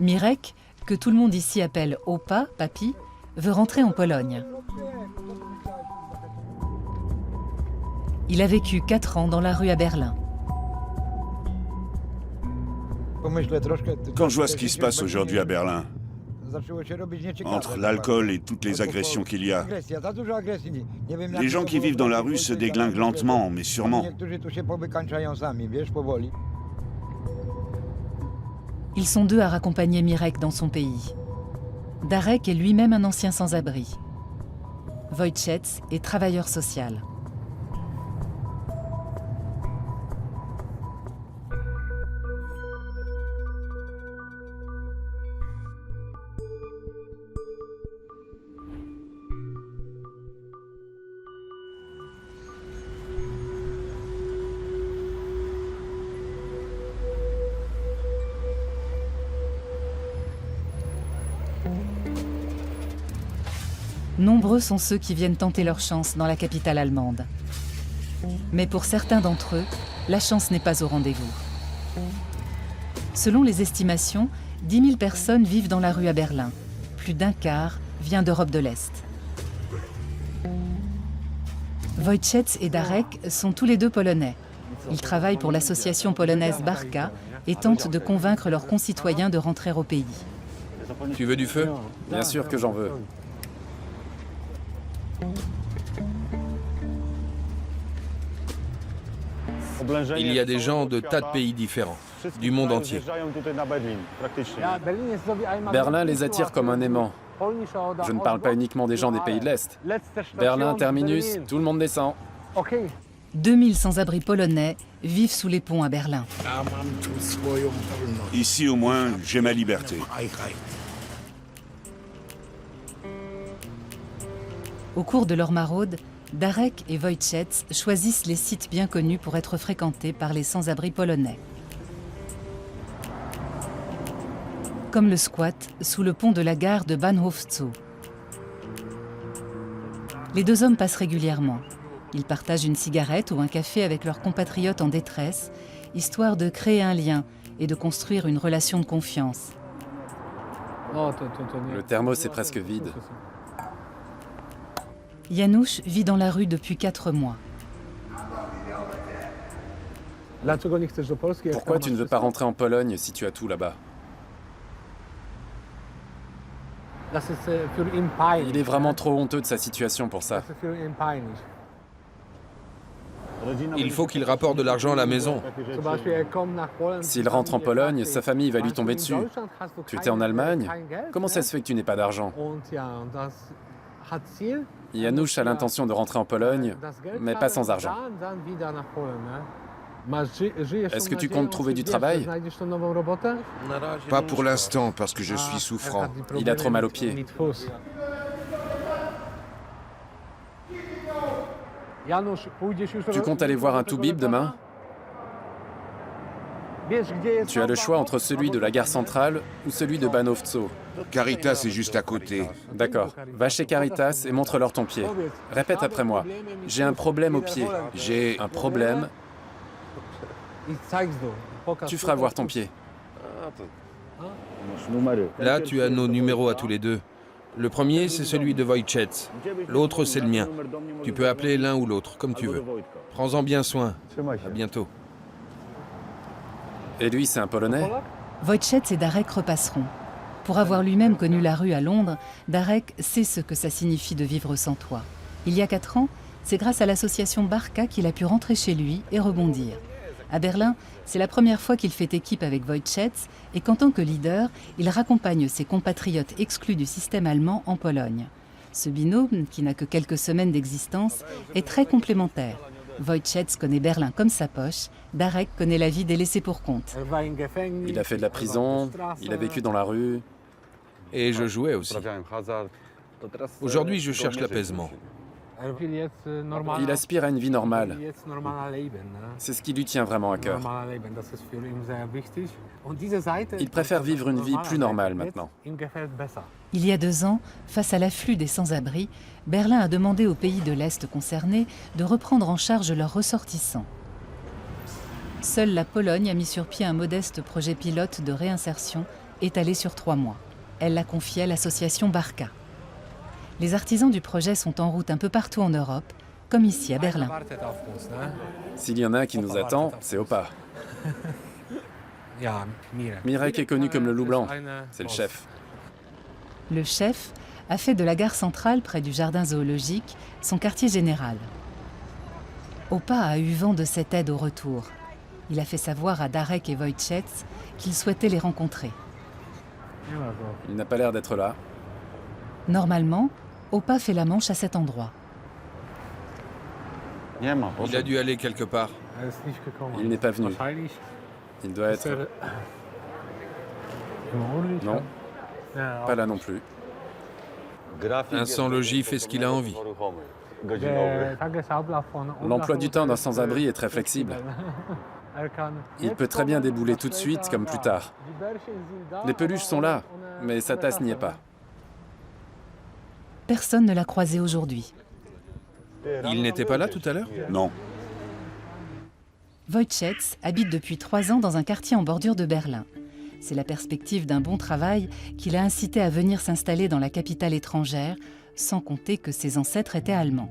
Mirek, que tout le monde ici appelle Opa, papy, veut rentrer en Pologne. Il a vécu 4 ans dans la rue à Berlin. Quand je vois ce qui se passe aujourd'hui à Berlin, entre l'alcool et toutes les agressions qu'il y a, les gens qui vivent dans la rue se déglinguent lentement, mais sûrement. Ils sont 2 à raccompagner Mirek dans son pays. Darek est lui-même un ancien sans-abri. Wojciech est travailleur social. Nombreux sont ceux qui viennent tenter leur chance dans la capitale allemande. Mais pour certains d'entre eux, la chance n'est pas au rendez-vous. Selon les estimations, 10 000 personnes vivent dans la rue à Berlin. Plus d'un quart vient d'Europe de l'Est. Wojciech et Darek sont tous les 2 polonais. Ils travaillent pour l'association polonaise Barka et tentent de convaincre leurs concitoyens de rentrer au pays. Tu veux du feu? Bien sûr que j'en veux. Il y a des gens de tas de pays différents, du monde entier. Berlin les attire comme un aimant. Je ne parle pas uniquement des gens des pays de l'Est. Berlin, terminus, tout le monde descend. 2000 sans-abri polonais vivent sous les ponts à Berlin. Ici, au moins, j'ai ma liberté. Au cours de leur maraude, Darek et Wojciech choisissent les sites bien connus pour être fréquentés par les sans-abri polonais. Comme le squat sous le pont de la gare de Bahnhof Zoo. Les 2 hommes passent régulièrement. Ils partagent une cigarette ou un café avec leurs compatriotes en détresse, histoire de créer un lien et de construire une relation de confiance. Le thermos est presque vide. Janusz vit dans la rue depuis 4 mois. Pourquoi tu ne veux pas rentrer en Pologne si tu as tout là-bas? Il est vraiment trop honteux de sa situation pour ça. Il faut qu'il rapporte de l'argent à la maison. S'il rentre en Pologne, sa famille va lui tomber dessus. Tu étais en Allemagne? Comment ça se fait que tu n'aies pas d'argent? Janusz a l'intention de rentrer en Pologne, mais pas sans argent. Est-ce que tu comptes trouver du travail? Pas pour l'instant, parce que je suis souffrant. Il a trop mal aux pieds. Tu comptes aller voir un toubib demain? Tu as le choix entre celui de la gare centrale ou celui de Bahnhof Zoo. Caritas est juste à côté. D'accord. Va chez Caritas et montre-leur ton pied. Répète après moi. J'ai un problème au pied. J'ai un problème. Tu feras voir ton pied. Là, tu as nos numéros à tous les 2. Le premier, c'est celui de Wojciech. L'autre, c'est le mien. Tu peux appeler l'un ou l'autre, comme tu veux. Prends-en bien soin. À bientôt. Et lui, c'est un Polonais? Wojciech et Darek repasseront. Pour avoir lui-même connu la rue à Londres, Darek sait ce que ça signifie de vivre sans toit. Il y a 4 ans, c'est grâce à l'association Barka qu'il a pu rentrer chez lui et rebondir. À Berlin, c'est la première fois qu'il fait équipe avec Wojciech et qu'en tant que leader, il raccompagne ses compatriotes exclus du système allemand en Pologne. Ce binôme, qui n'a que quelques semaines d'existence, est très complémentaire. Wojciech connaît Berlin comme sa poche, Darek connaît la vie des laissés pour compte. Il a fait de la prison, il a vécu dans la rue. Et je jouais aussi. Aujourd'hui, je cherche l'apaisement. Il aspire à une vie normale. C'est ce qui lui tient vraiment à cœur. Il préfère vivre une vie plus normale maintenant. Il y a 2 ans, face à l'afflux des sans-abri, Berlin a demandé aux pays de l'Est concernés de reprendre en charge leurs ressortissants. Seule la Pologne a mis sur pied un modeste projet pilote de réinsertion étalée sur 3 mois. Elle l'a confiée à l'association Barca. Les artisans du projet sont en route un peu partout en Europe, comme ici à Berlin. S'il y en a un qui nous attend, c'est Opa. Mirek est connu comme le loup blanc, c'est le chef. Le chef a fait de la gare centrale près du jardin zoologique son quartier général. Opa a eu vent de cette aide au retour. Il a fait savoir à Darek et Wojciech qu'il souhaitait les rencontrer. Il n'a pas l'air d'être là. Normalement, Opa fait la manche à cet endroit. Il a dû aller quelque part. Il n'est pas venu. Il doit être... Non, pas là non plus. Un sans-logis fait ce qu'il a envie. L'emploi du temps d'un sans-abri est très flexible. Il peut très bien débouler tout de suite comme plus tard. Les peluches sont là, mais sa tasse n'y est pas. Personne ne l'a croisé aujourd'hui. Il n'était pas là tout à l'heure? Non. Wojciech habite depuis 3 ans dans un quartier en bordure de Berlin. C'est la perspective d'un bon travail qui l'a incité à venir s'installer dans la capitale étrangère, sans compter que ses ancêtres étaient allemands.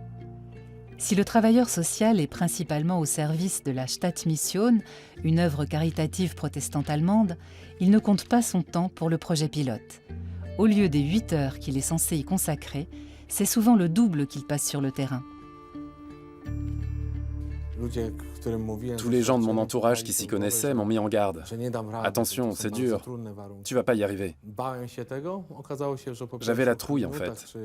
Si le travailleur social est principalement au service de la Stadtmission, une œuvre caritative protestante allemande, il ne compte pas son temps pour le projet pilote. Au lieu des 8 heures qu'il est censé y consacrer, c'est souvent le double qu'il passe sur le terrain. Tous les gens de mon entourage qui s'y connaissaient m'ont mis en garde. Attention, c'est dur. Tu vas pas y arriver. J'avais la trouille en fait.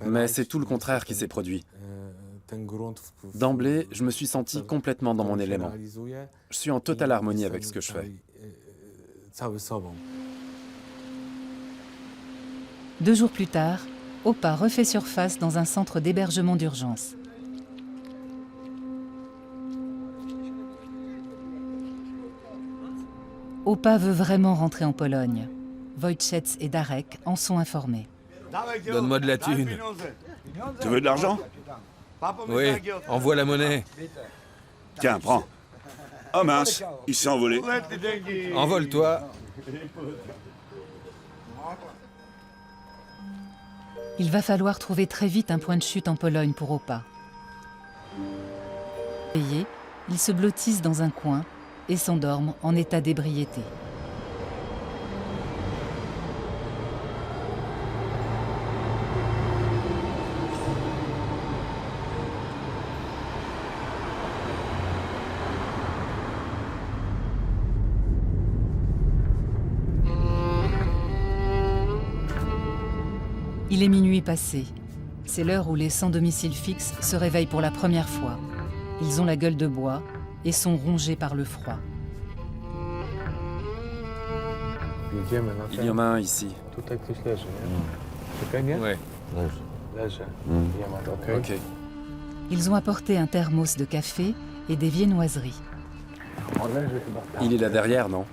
Mais c'est tout le contraire qui s'est produit. D'emblée, je me suis senti complètement dans mon élément. Je suis en totale harmonie avec ce que je fais. 2 jours plus tard, Opa refait surface dans un centre d'hébergement d'urgence. Opa veut vraiment rentrer en Pologne. Wojciech et Darek en sont informés. Donne-moi de la thune. Tu veux de l'argent? Oui, envoie la monnaie. Tiens, prends. Oh mince, il s'est envolé. Envole-toi. Il va falloir trouver très vite un point de chute en Pologne pour Opa. Payé, il se blottise dans un coin et s'endorme en état d'ébriété. Il est minuit passé. C'est l'heure où les sans domicile fixe se réveillent pour la première fois. Ils ont la gueule de bois et sont rongés par le froid. Il y en a un ici. Ouais. Ok. Ils ont apporté un thermos de café et des viennoiseries. Il est là derrière, non?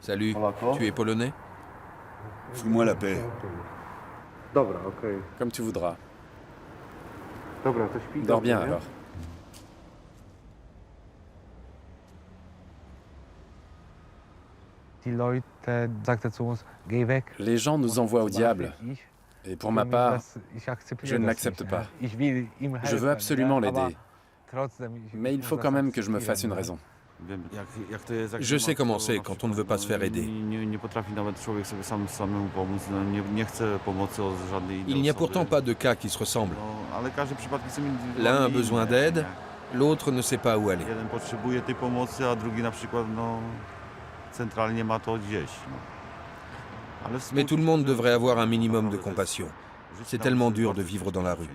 Salut, tu es polonais? Fous-moi la paix. Comme tu voudras. Dors bien alors. Les gens nous envoient au diable. Et pour ma part, je ne l'accepte pas. Je veux absolument l'aider. Mais il faut quand même que je me fasse une raison. Je sais comment c'est quand on ne veut pas se faire aider. Il n'y a pourtant pas de cas qui se ressemblent. L'un a besoin d'aide, l'autre ne sait pas où aller. Mais tout le monde devrait avoir un minimum de compassion. C'est tellement dur de vivre dans la rue.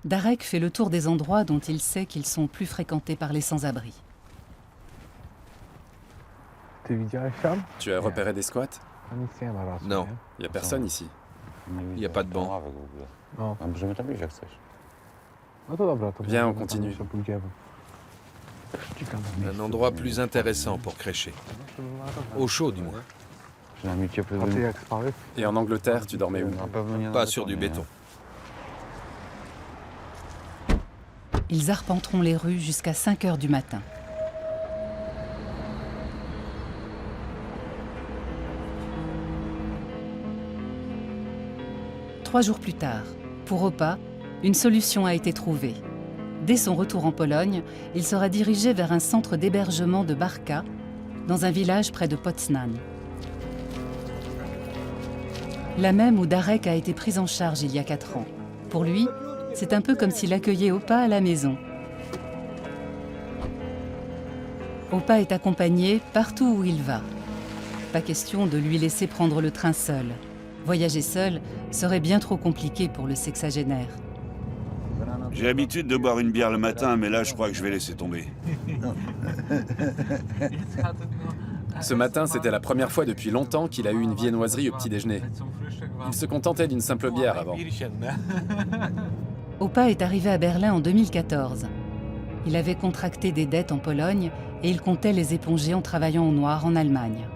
Darek fait le tour des endroits dont il sait qu'ils sont plus fréquentés par les sans-abri. Tu as repéré des squats? Non, Il n'y a personne ici. il n'y a pas de banc. Viens, on continue. Un endroit plus intéressant pour crécher. Au chaud, du moins. Et en Angleterre, tu dormais où? Pas sur du béton. Ils arpenteront les rues jusqu'à 5 heures du matin. Trois jours plus tard, pour Opa, une solution a été trouvée. Dès son retour en Pologne, il sera dirigé vers un centre d'hébergement de Barka, dans un village près de Poznań. La même où Darek a été pris en charge il y a 4 ans. Pour lui, c'est un peu comme s'il accueillait Opa à la maison. Opa est accompagné partout où il va. Pas question de lui laisser prendre le train seul. Voyager seul serait bien trop compliqué pour le sexagénaire. J'ai l'habitude de boire une bière le matin, mais là, je crois que je vais laisser tomber. Ce matin, c'était la première fois depuis longtemps qu'il a eu une viennoiserie au petit-déjeuner. Il se contentait d'une simple bière avant. Opa est arrivé à Berlin en 2014. Il avait contracté des dettes en Pologne et il comptait les éponger en travaillant au noir en Allemagne.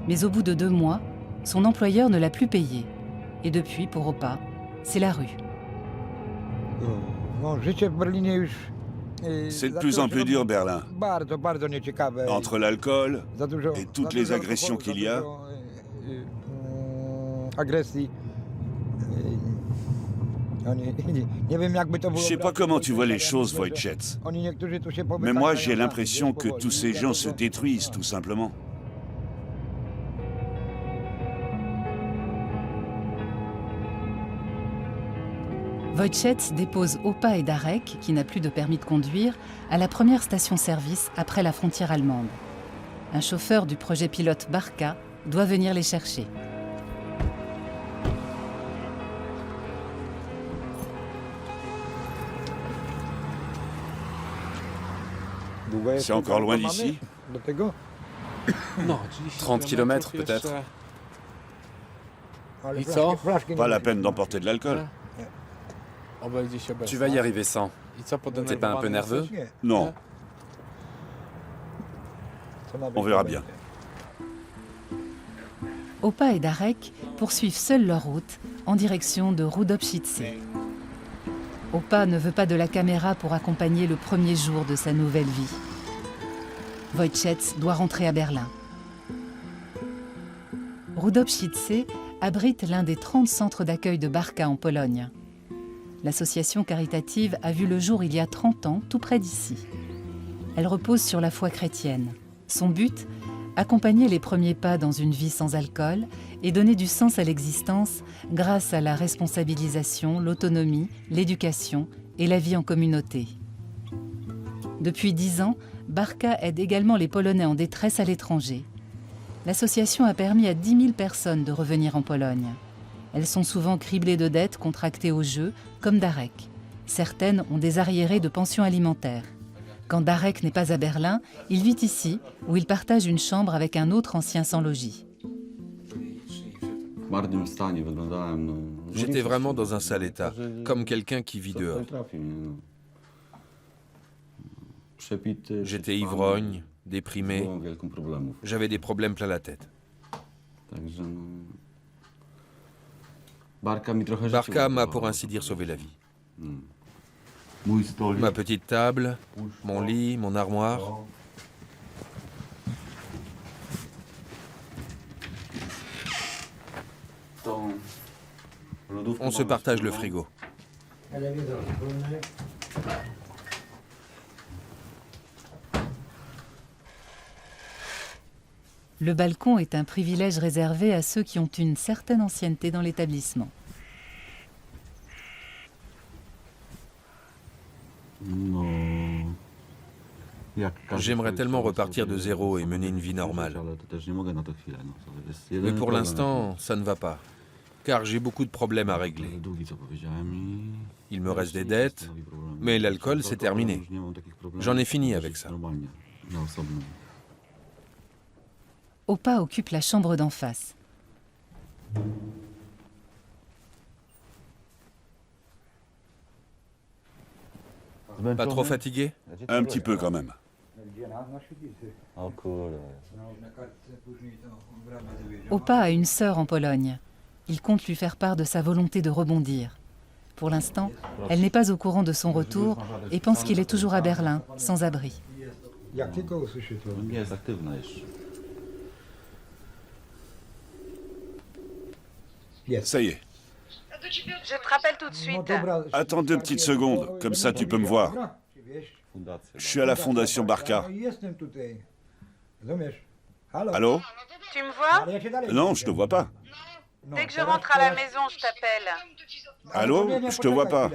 Mais au bout de 2 mois, son employeur ne l'a plus payé. Et depuis, pour Opa, c'est la rue. C'est de plus en plus dur, Berlin. Entre l'alcool et toutes les agressions qu'il y a. Je sais pas comment tu vois les choses, Wojciech. Mais moi, j'ai l'impression que tous ces gens se détruisent, tout simplement. Wojciech dépose Opa et Darek, qui n'a plus de permis de conduire, à la première station-service après la frontière allemande. Un chauffeur du projet pilote Barka doit venir les chercher. C'est encore loin d'ici? 30 km peut-être. Pas la peine d'emporter de l'alcool. Tu vas y arriver sans. T'es pas un peu nerveux? Non. On verra bien. Opa et Darek poursuivent seuls leur route en direction de Rudopšice. Opa ne veut pas de la caméra pour accompagner le premier jour de sa nouvelle vie. Wojciech doit rentrer à Berlin. Rudopšice abrite l'un des 30 centres d'accueil de Barka en Pologne. L'association caritative a vu le jour il y a 30 ans, tout près d'ici. Elle repose sur la foi chrétienne. Son but, accompagner les premiers pas dans une vie sans alcool et donner du sens à l'existence grâce à la responsabilisation, l'autonomie, l'éducation et la vie en communauté. Depuis 10 ans, Barka aide également les Polonais en détresse à l'étranger. L'association a permis à 10 000 personnes de revenir en Pologne. Elles sont souvent criblées de dettes contractées au jeu, comme Darek. Certaines ont des arriérés de pension alimentaire. Quand Darek n'est pas à Berlin, il vit ici, où il partage une chambre avec un autre ancien sans-logis. J'étais vraiment dans un sale état, comme quelqu'un qui vit dehors. J'étais ivrogne, déprimé, j'avais des problèmes plein la tête. Barka m'a pour ainsi dire sauvé la vie. Ma petite table, mon lit, mon armoire. On se partage le frigo. Le balcon est un privilège réservé à ceux qui ont une certaine ancienneté dans l'établissement. J'aimerais tellement repartir de zéro et mener une vie normale. Mais pour l'instant, ça ne va pas, car j'ai beaucoup de problèmes à régler. Il me reste des dettes, mais l'alcool, c'est terminé. J'en ai fini avec ça. Opa occupe la chambre d'en face. Pas trop fatigué? Un petit peu quand même. Opa a une sœur en Pologne. Il compte lui faire part de sa volonté de rebondir. Pour l'instant, elle n'est pas au courant de son retour et pense qu'il est toujours à Berlin, sans abri. Ça y est. Je te rappelle tout de suite. Attends 2 petites secondes, comme ça tu peux me voir. Je suis à la Fondation Barca. Allô? Tu me vois? Non, je te vois pas. Dès que je rentre à la maison, je t'appelle. Allô? Je te vois pas.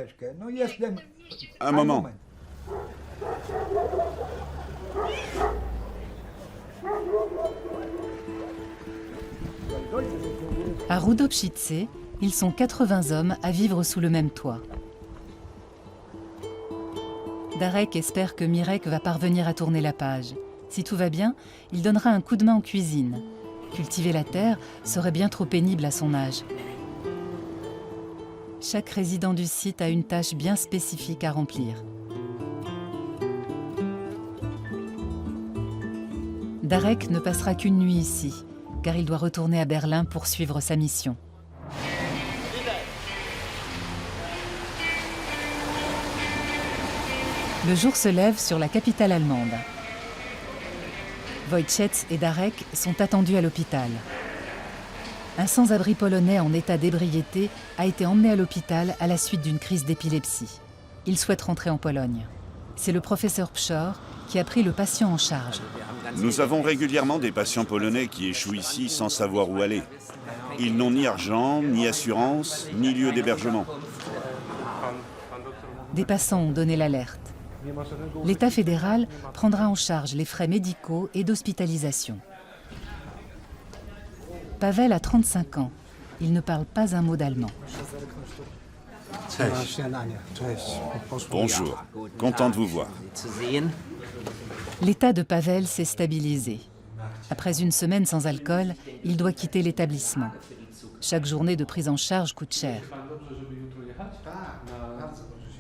Un moment. À Rudopšice, ils sont 80 hommes à vivre sous le même toit. Darek espère que Mirek va parvenir à tourner la page. Si tout va bien, il donnera un coup de main en cuisine. Cultiver la terre serait bien trop pénible à son âge. Chaque résident du site a une tâche bien spécifique à remplir. Darek ne passera qu'une nuit ici, car il doit retourner à Berlin pour suivre sa mission. Le jour se lève sur la capitale allemande. Wojciech et Darek sont attendus à l'hôpital. Un sans-abri polonais en état d'ébriété a été emmené à l'hôpital à la suite d'une crise d'épilepsie. Il souhaite rentrer en Pologne. C'est le professeur Pschor qui a pris le patient en charge. Nous avons régulièrement des patients polonais qui échouent ici sans savoir où aller. Ils n'ont ni argent, ni assurance, ni lieu d'hébergement. Des passants ont donné l'alerte. L'État fédéral prendra en charge les frais médicaux et d'hospitalisation. Pavel a 35 ans. Il ne parle pas un mot d'allemand. Bonjour, content de vous voir. L'état de Pavel s'est stabilisé. Après une semaine sans alcool, il doit quitter l'établissement. Chaque journée de prise en charge coûte cher.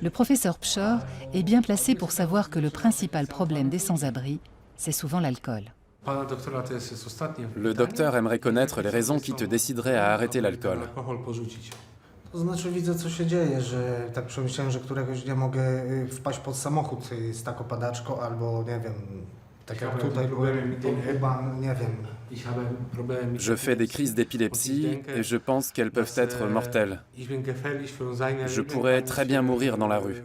Le professeur Pschor est bien placé pour savoir que le principal problème des sans-abri, c'est souvent l'alcool. Le docteur aimerait connaître les raisons qui te décideraient à arrêter l'alcool. To znaczy widzę, co się dzieje, że tak przemyślałem, że któregoś dnia mogę wpaść pod samochód z taką padaczką albo, nie wiem, tak jak tutaj byłem, chyba, nie wiem. Je fais des crises d'épilepsie et je pense qu'elles peuvent être mortelles. Je pourrais très bien mourir dans la rue.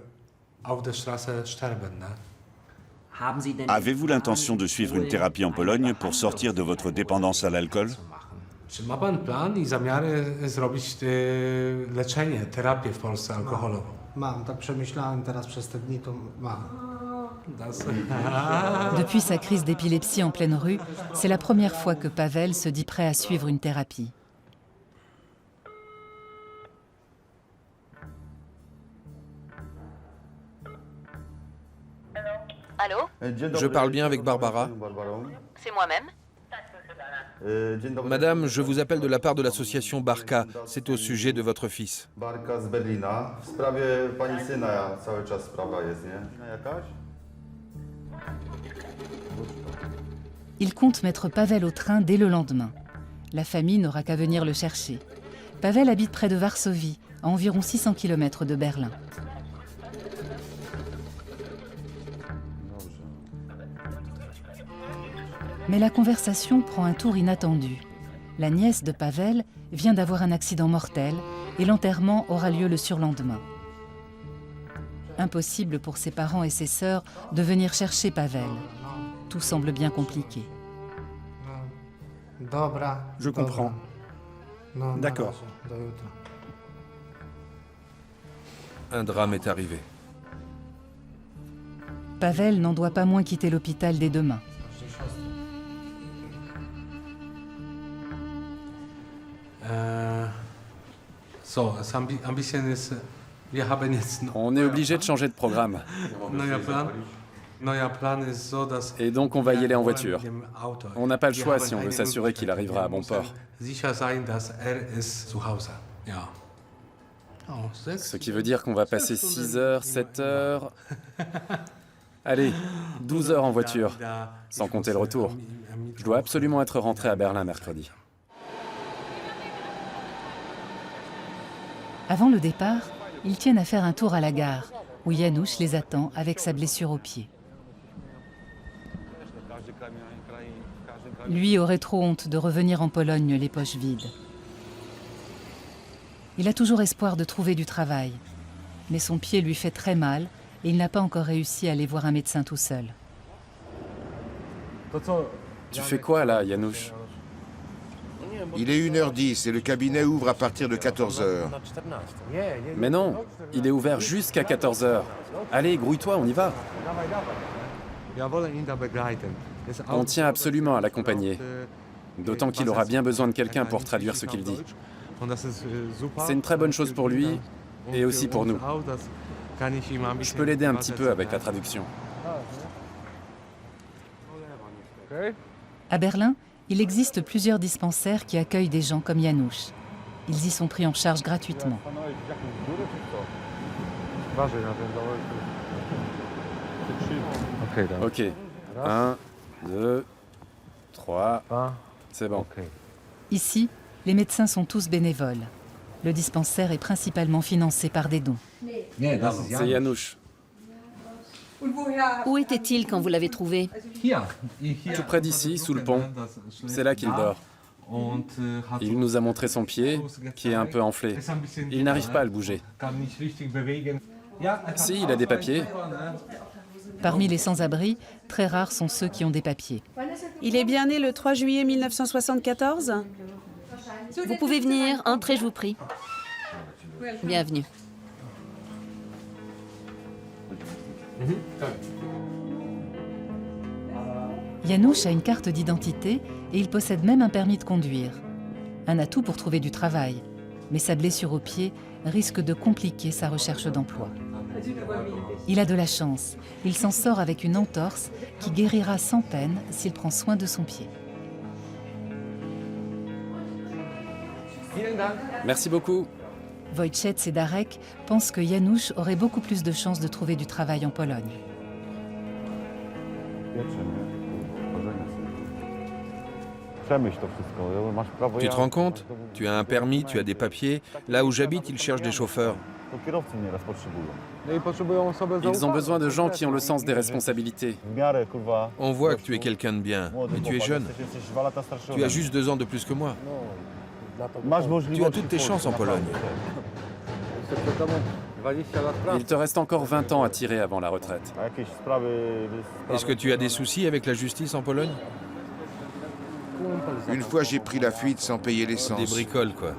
Avez-vous l'intention de suivre une thérapie en Pologne pour sortir de votre dépendance à l'alcool? Czy ma pan plan i zamiary zrobić leczenie, terapię w Polsce alkoholową? Mam, tak przemyślałem teraz przez te dni, to mam. Depuis sa crise d'épilepsie en pleine rue, c'est la première fois que Pavel se dit prêt à suivre une thérapie. Allô? Je parle bien avec Barbara. C'est moi-même. Madame, je vous appelle de la part de l'association Barca. C'est au sujet de votre fils. Barka z Berlina. W sprawie pani syna cały czas sprawa jest, nie? Jakaś? Il compte mettre Pavel au train dès le lendemain. La famille n'aura qu'à venir le chercher. Pavel habite près de Varsovie, à environ 600 km de Berlin. Mais la conversation prend un tour inattendu. La nièce de Pavel vient d'avoir un accident mortel et l'enterrement aura lieu le surlendemain. Impossible pour ses parents et ses sœurs de venir chercher Pavel. Tout semble bien compliqué. Je comprends. D'accord. Un drame est arrivé. Pavel n'en doit pas moins quitter l'hôpital dès demain. On est obligé de changer de programme. Et donc on va y aller en voiture. On n'a pas le choix si on veut s'assurer qu'il arrivera à bon port. Ce qui veut dire qu'on va passer 6 heures, 7 heures... Allez, 12 heures en voiture, sans compter le retour. Je dois absolument être rentré à Berlin mercredi. Avant le départ, ils tiennent à faire un tour à la gare, où Janusz les attend avec sa blessure au pied. Lui aurait trop honte de revenir en Pologne les poches vides. Il a toujours espoir de trouver du travail, mais son pied lui fait très mal et il n'a pas encore réussi à aller voir un médecin tout seul. Tu fais quoi là, Janusz? Il est 1h10 et le cabinet ouvre à partir de 14h. Mais non, il est ouvert jusqu'à 14h. Allez, grouille-toi, on y va. On tient absolument à l'accompagner. D'autant qu'il aura bien besoin de quelqu'un pour traduire ce qu'il dit. C'est une très bonne chose pour lui et aussi pour nous. Je peux l'aider un petit peu avec la traduction. À Berlin, il existe plusieurs dispensaires qui accueillent des gens comme Janusz. Ils y sont pris en charge gratuitement. Ok. 1, 2, 3. C'est bon. Ici, les médecins sont tous bénévoles. Le dispensaire est principalement financé par des dons. C'est Janusz. Où était-il quand vous l'avez trouvé? Tout près d'ici, sous le pont. C'est là qu'il dort. Il nous a montré son pied, qui est un peu enflé. Il n'arrive pas à le bouger. Si, il a des papiers. Parmi les sans-abri, très rares sont ceux qui ont des papiers. Il est bien né le 3 juillet 1974 ? Vous pouvez venir, entrez, je vous prie. Bienvenue. Janusz a une carte d'identité et il possède même un permis de conduire. Un atout pour trouver du travail. Mais sa blessure au pied risque de compliquer sa recherche d'emploi. Il a de la chance. Il s'en sort avec une entorse qui guérira sans peine s'il prend soin de son pied. Merci beaucoup. Wojciech et Darek pensent que Janusz aurait beaucoup plus de chances de trouver du travail en Pologne. Tu te rends compte? Tu as un permis, tu as des papiers. Là où j'habite, ils cherchent des chauffeurs. Ils ont besoin de gens qui ont le sens des responsabilités. On voit que tu es quelqu'un de bien, mais tu es jeune. Tu as juste 2 ans de plus que moi. Tu as toutes tes chances en Pologne. Il te reste encore 20 ans à tirer avant la retraite. Est-ce que tu as des soucis avec la justice en Pologne? Une fois, j'ai pris la fuite sans payer l'essence. Des bricoles, quoi.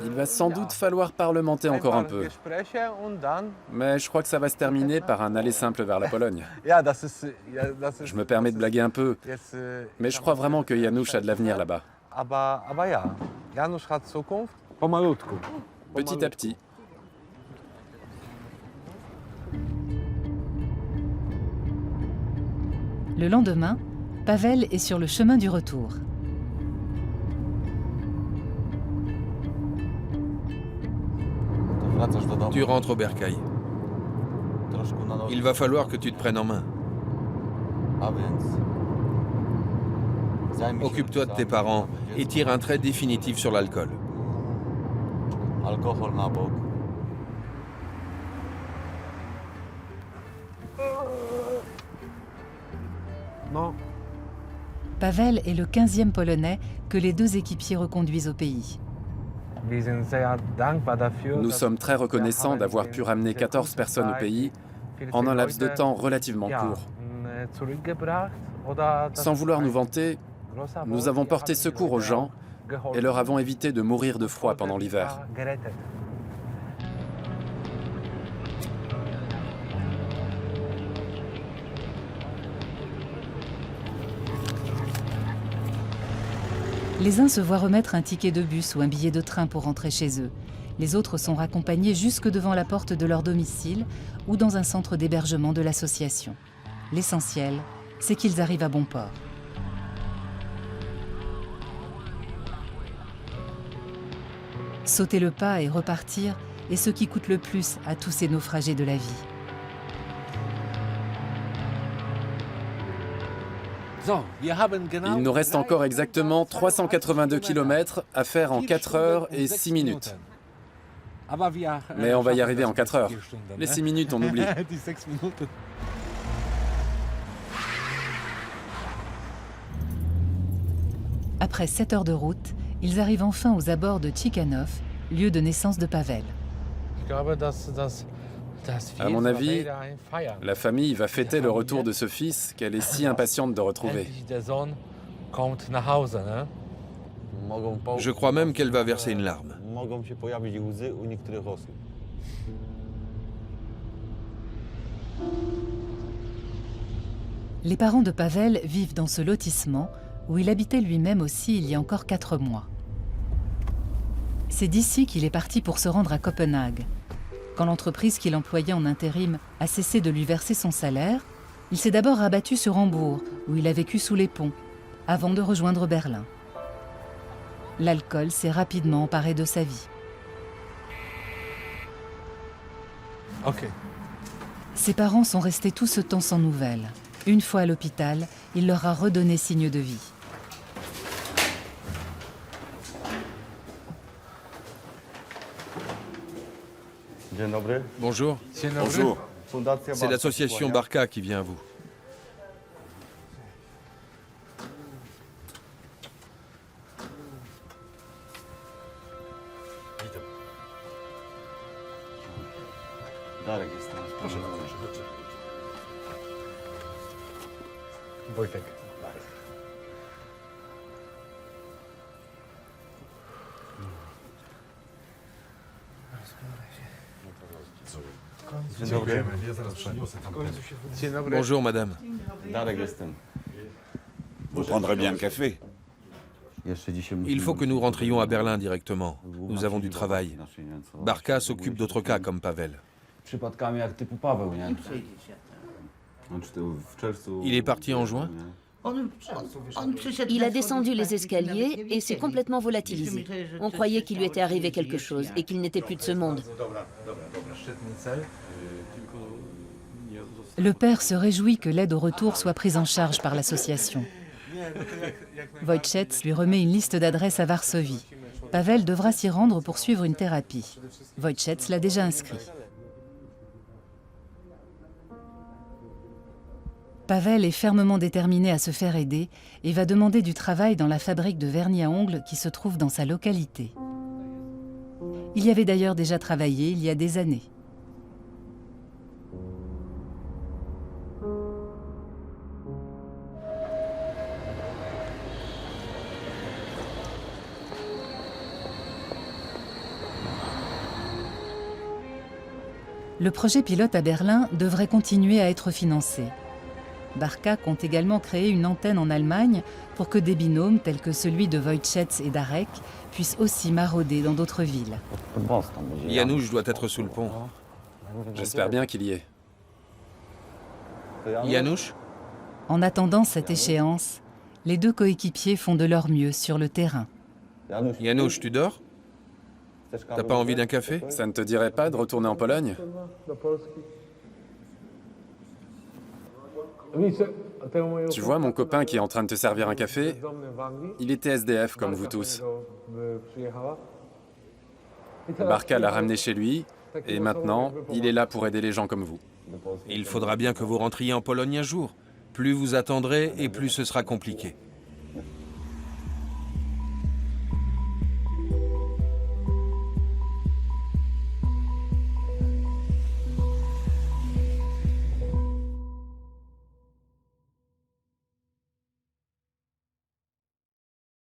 Il va sans doute falloir parlementer encore un peu. Mais je crois que ça va se terminer par un aller simple vers la Pologne. Je me permets de blaguer un peu, mais je crois vraiment que Janusz a de l'avenir là-bas. Petit à petit. Le lendemain, Pavel est sur le chemin du retour. Tu rentres au bercail. Il va falloir que tu te prennes en main. Occupe-toi de tes parents et tire un trait définitif sur l'alcool. Pavel est le 15e Polonais que les 2 équipiers reconduisent au pays. Nous sommes très reconnaissants d'avoir pu ramener 14 personnes au pays en un laps de temps relativement court. Sans vouloir nous vanter, nous avons porté secours aux gens et leur avons évité de mourir de froid pendant l'hiver. Les uns se voient remettre un ticket de bus ou un billet de train pour rentrer chez eux. Les autres sont raccompagnés jusque devant la porte de leur domicile ou dans un centre d'hébergement de l'association. L'essentiel, c'est qu'ils arrivent à bon port. Sauter le pas et repartir et ce qui coûte le plus à tous ces naufragés de la vie. Il nous reste encore exactement 382 km à faire en 4 heures et 6 minutes. Mais on va y arriver en 4 heures. Les 6 minutes, on oublie. Après 7 heures de route, ils arrivent enfin aux abords de Tchikhanov, lieu de naissance de Pavel. À mon avis, la famille va fêter le retour de ce fils qu'elle est si impatiente de retrouver. Je crois même qu'elle va verser une larme. Les parents de Pavel vivent dans ce lotissement où il habitait lui-même aussi il y a encore 4 mois. C'est d'ici qu'il est parti pour se rendre à Copenhague. Quand l'entreprise qu'il employait en intérim a cessé de lui verser son salaire, il s'est d'abord rabattu sur Hambourg, où il a vécu sous les ponts, avant de rejoindre Berlin. L'alcool s'est rapidement emparé de sa vie. Ses parents sont restés tout ce temps sans nouvelles. Une fois à l'hôpital, il leur a redonné signe de vie. Bonjour. Bonjour. C'est l'association Barka qui vient à vous. Bonjour madame. Vous prendrez bien le café. Il faut que nous rentrions à Berlin directement. Nous avons du travail. Barka s'occupe d'autres cas comme Pavel. Il est parti en juin? Il a descendu les escaliers et s'est complètement volatilisé. On croyait qu'il lui était arrivé quelque chose et qu'il n'était plus de ce monde. Le père se réjouit que l'aide au retour soit prise en charge par l'association. Wojciech lui remet une liste d'adresses à Varsovie. Pavel devra s'y rendre pour suivre une thérapie. Wojciech l'a déjà inscrit. Pavel est fermement déterminé à se faire aider et va demander du travail dans la fabrique de vernis à ongles qui se trouve dans sa localité. Il y avait d'ailleurs déjà travaillé il y a des années. Le projet pilote à Berlin devrait continuer à être financé. Barka compte également créer une antenne en Allemagne pour que des binômes tels que celui de Wojciech et Darek puissent aussi marauder dans d'autres villes. Janusz doit être sous le pont. J'espère bien qu'il y est. Janusz? En attendant cette échéance, les deux coéquipiers font de leur mieux sur le terrain. Janusz, tu dors? T'as pas envie d'un café? Ça ne te dirait pas de retourner en Pologne? Tu vois mon copain qui est en train de te servir un café? Il était SDF comme vous tous. Barka l'a ramené chez lui et maintenant, il est là pour aider les gens comme vous. Il faudra bien que vous rentriez en Pologne un jour. Plus vous attendrez et plus ce sera compliqué.